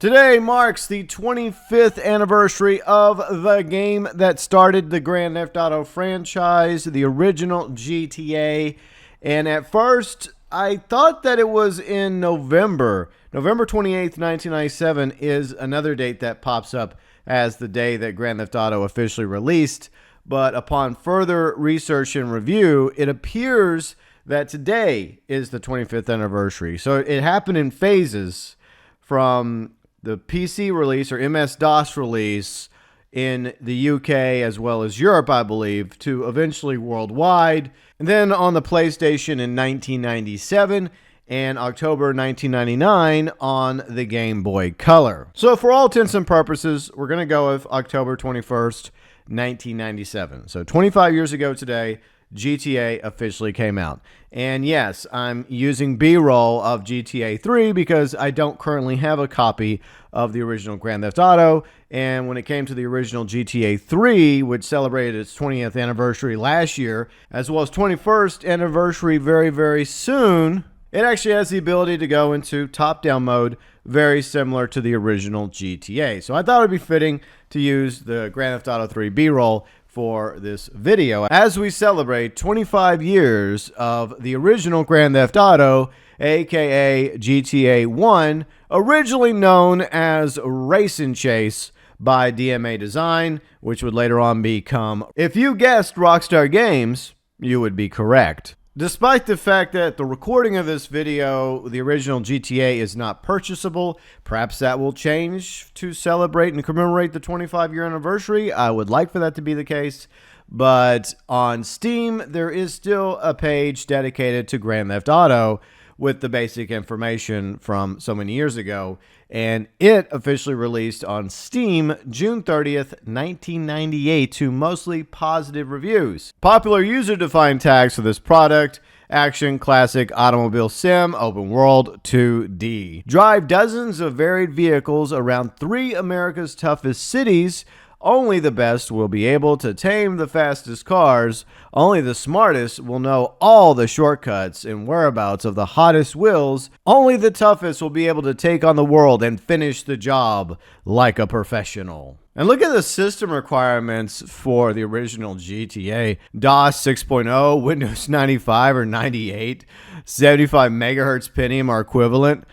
Today marks the 25th anniversary of the game that started the Grand Theft Auto franchise, the original GTA. And at first, I thought that it was in November. November 28th, 1997 is another date that pops up as the day that Grand Theft Auto officially released. But upon further research and review, it appears that today is the 25th anniversary. So it happened in phases from the PC release or MS-DOS release in the UK as well as Europe, I believe, to eventually worldwide. And then on the PlayStation in 1997 and October 1999 on the Game Boy Color. So for all intents and purposes, we're going to go with October 21st, 1997. So 25 years ago today, GTA officially came out. And yes, I'm using B-roll of GTA 3 because I don't currently have a copy of the original Grand Theft Auto. And when it came to the original GTA 3, which celebrated its 20th anniversary last year, as well as 21st anniversary very, very soon, it actually has the ability to go into top-down mode, very similar to the original GTA. So I thought it would be fitting to use the Grand Theft Auto 3 B-roll for this video as we celebrate 25 years of the original Grand Theft Auto, aka GTA 1, originally known as Race and Chase by DMA Design, which would later on become, if you guessed Rockstar Games, you would be correct. Despite the fact that the recording of this video, the original GTA, is not purchasable, perhaps that will change to celebrate and commemorate the 25-year anniversary. I would like for that to be the case. But on Steam, there is still a page dedicated to Grand Theft Auto with the basic information from so many years ago. And it officially released on Steam June 30th, 1998 to mostly positive reviews. Popular user-defined tags for this product: action, classic, automobile sim, open world, 2D. Drive dozens of varied vehicles around 3 America's toughest cities. Only the best will be able to tame the fastest cars. Only the smartest will know all the shortcuts and whereabouts of the hottest wheels. Only the toughest will be able to take on the world and finish the job like a professional. And look at the system requirements for the original GTA. DOS 6.0, Windows 95 or 98, 75 megahertz Pentium or equivalent,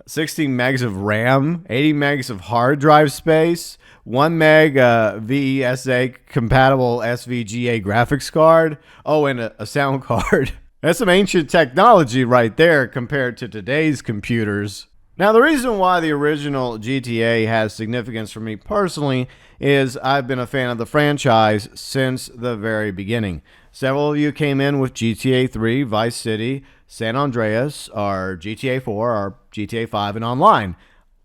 16 megs of RAM, 80 megs of hard drive space, 1 meg VESA compatible SVGA graphics card. Oh, and a sound card. That's some ancient technology right there compared to today's computers. Now, the reason why the original GTA has significance for me personally is I've been a fan of the franchise since the very beginning. Several of you came in with GTA 3, Vice City, San Andreas, or GTA 4, or GTA 5, and Online.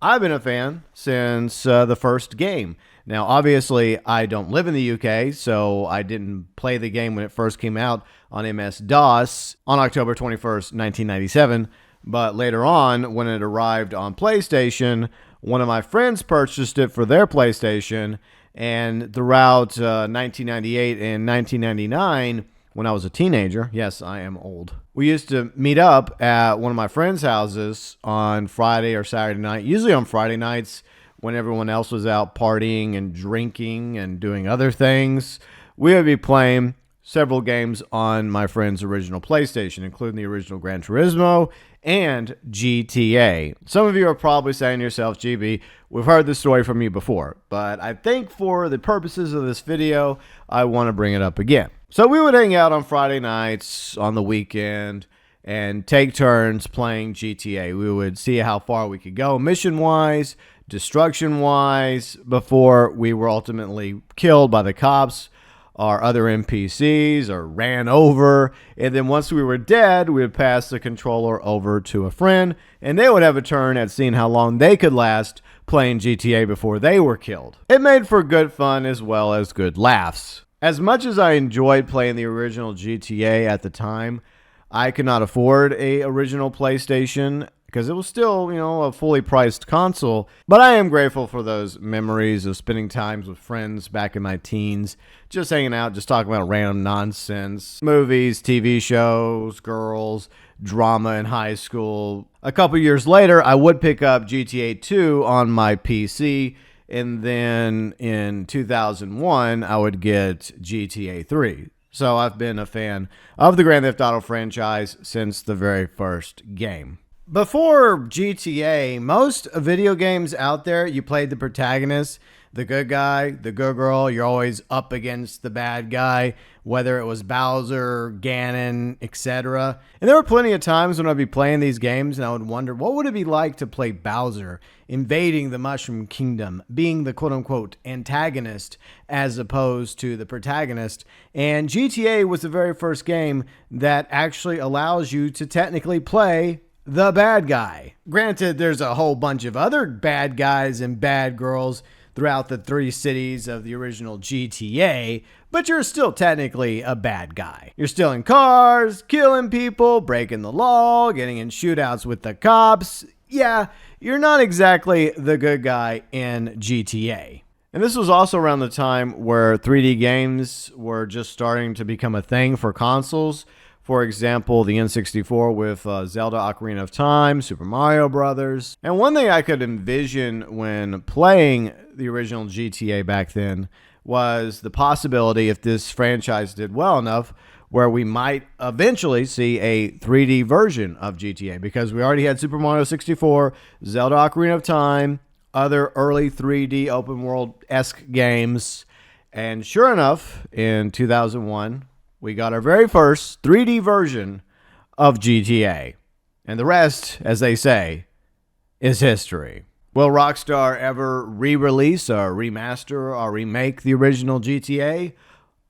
I've been a fan since the first game. Now, obviously, I don't live in the UK, so I didn't play the game when it first came out on MS-DOS on October 21st, 1997. But later on, when it arrived on PlayStation, one of my friends purchased it for their PlayStation. And throughout 1998 and 1999, when I was a teenager, yes, I am old, we used to meet up at one of my friends' houses on Friday or Saturday night, usually on Friday nights when everyone else was out partying and drinking and doing other things. We would be playing several games on my friend's original PlayStation, including the original Gran Turismo and GTA. Some of you are probably saying to yourself, GB, we've heard this story from you before, but I think for the purposes of this video, I want to bring it up again. So we would hang out on Friday nights on the weekend and take turns playing GTA. We would see how far we could go mission-wise, destruction-wise, before we were ultimately killed by the cops or other NPCs or ran over. And then once we were dead, we would pass the controller over to a friend, and they would have a turn at seeing how long they could last playing GTA before they were killed. It made for good fun as well as good laughs. As much as I enjoyed playing the original GTA at the time, I could not afford a original PlayStation because it was still, a fully priced console. But I am grateful for those memories of spending times with friends back in my teens, just hanging out, just talking about random nonsense, movies, TV shows, girls, drama in high school. A couple years later, I would pick up GTA 2 on my PC, and then in 2001, I would get GTA 3. So I've been a fan of the Grand Theft Auto franchise since the very first game. Before GTA, most video games out there, you played the protagonist, the good guy, the good girl. You're always up against the bad guy, whether it was Bowser, Ganon, etc. And there were plenty of times when I'd be playing these games and I would wonder, what would it be like to play Bowser, invading the Mushroom Kingdom, being the quote-unquote antagonist as opposed to the protagonist. And GTA was the very first game that actually allows you to technically play the bad guy. Granted, there's a whole bunch of other bad guys and bad girls throughout the 3 cities of the original GTA, but you're still technically a bad guy. You're stealing cars, killing people, breaking the law, getting in shootouts with the cops. Yeah, you're not exactly the good guy in GTA. And this was also around the time where 3D games were just starting to become a thing for consoles. For example, the N64 with Zelda Ocarina of Time, Super Mario Brothers. And one thing I could envision when playing the original GTA back then was the possibility, if this franchise did well enough, where we might eventually see a 3D version of GTA, because we already had Super Mario 64, Zelda Ocarina of Time, other early 3D open world-esque games. And sure enough, in 2001, we got our very first 3D version of GTA. And the rest, as they say, is history. Will Rockstar ever re-release or remaster or remake the original GTA?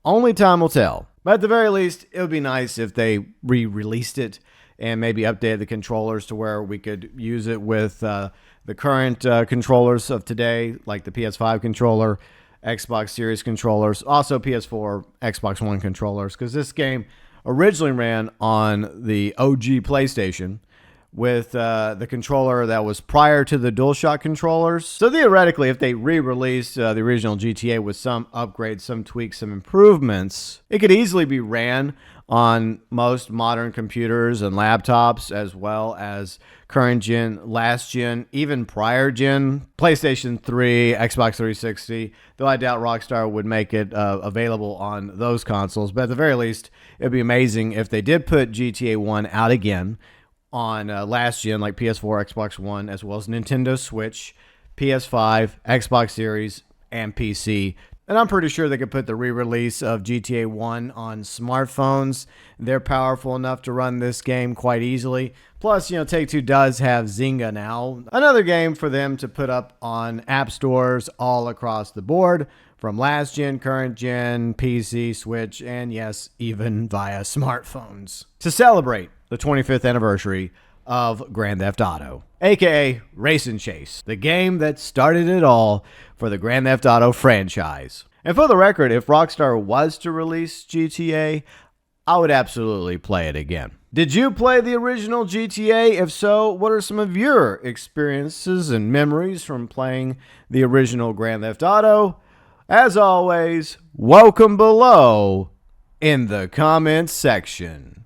Only time will tell. But at the very least, it would be nice if they re-released it and maybe updated the controllers to where we could use it with the current controllers of today, like the PS5 controller, Xbox Series controllers, also PS4, Xbox One controllers, because this game originally ran on the OG PlayStation with the controller that was prior to the DualShock controllers. So theoretically, if they re-released the original GTA with some upgrades, some tweaks, some improvements, it could easily be ran on most modern computers and laptops, as well as current gen, last gen, even prior gen, PlayStation 3, Xbox 360, though I doubt Rockstar would make it available on those consoles. But at the very least, it'd be amazing if they did put GTA 1 out again on last gen, like PS4, Xbox One, as well as Nintendo Switch, PS5, Xbox Series, and PC. And I'm pretty sure they could put the re-release of GTA 1 on smartphones. They're powerful enough to run this game quite easily. Plus, Take-Two does have Zynga now. Another game for them to put up on app stores all across the board, from last gen, current gen, PC, Switch, and yes, even via smartphones. To celebrate the 25th anniversary of Grand Theft Auto, aka Race and Chase, the game that started it all for the Grand Theft Auto franchise. And for the record, if Rockstar was to release GTA, I would absolutely play it again. Did you play the original GTA? If so, what are some of your experiences and memories from playing the original Grand Theft Auto? As always, welcome below in the comments section.